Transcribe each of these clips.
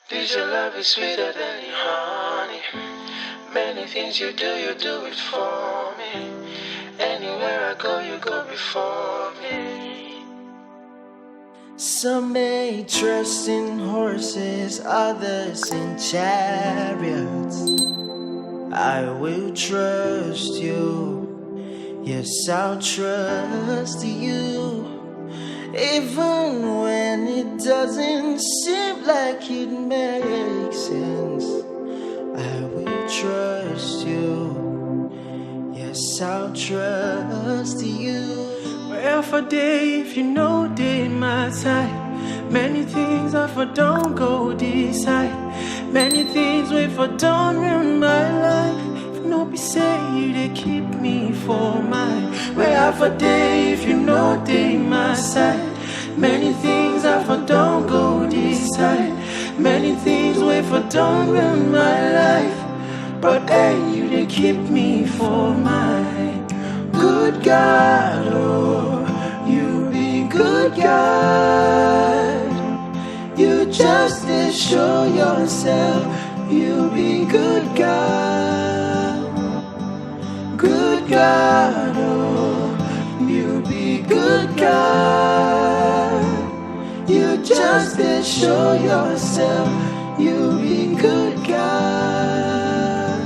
This your love is sweeter than the honey. Many things you do it for me. Anywhere I go, you go before me. Some may trust in horses, others in chariots. I will trust you, yes, I'll trust you. Even when it doesn't seem like it makes sense, I will trust you, yes, I'll trust you. Well, for day, if you know they my side. Many things I for don't go decide. Many things wait for don't ruin my life. If no be say you they keep me for mine. Well, for day, if you know they my side. Many things I for don't go decide. Many things wait for don't ruin my life. But hey, you they keep me for mine. Good God, oh, you be good God. You just did show yourself, you be good God. Good God, oh, you be good God. You just did show yourself, you be good God.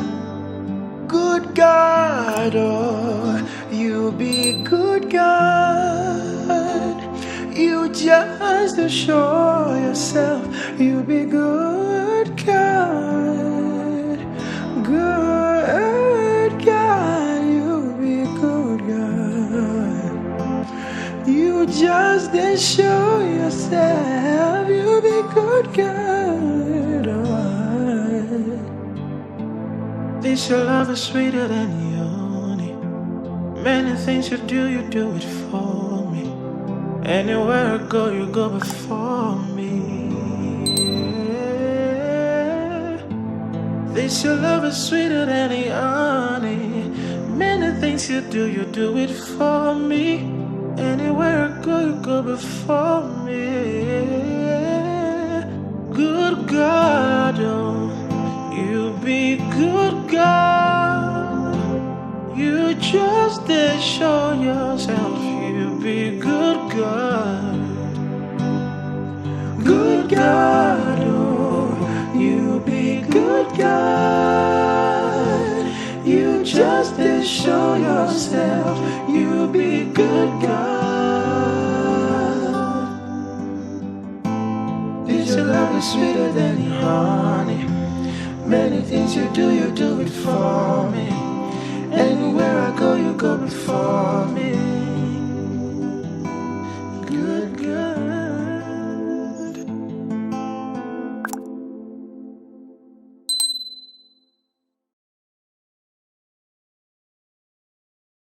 Good God, oh, you be good God. You just to show yourself, you be good God. Good God, you be good God. You just to show yourself, you be good God. This your love is sweeter than the honey. Many things you do it for me. Anywhere I go, you go before me. Yeah. This your love is sweeter than the honey. Many things you do it for me. Anywhere I go, you go before me. Good God, oh, you be good God. You just did show yourself, you be good God. Good God, oh, you be good God. You just did show yourself, you be good God. This your love is sweeter than the honey. Many things you do it for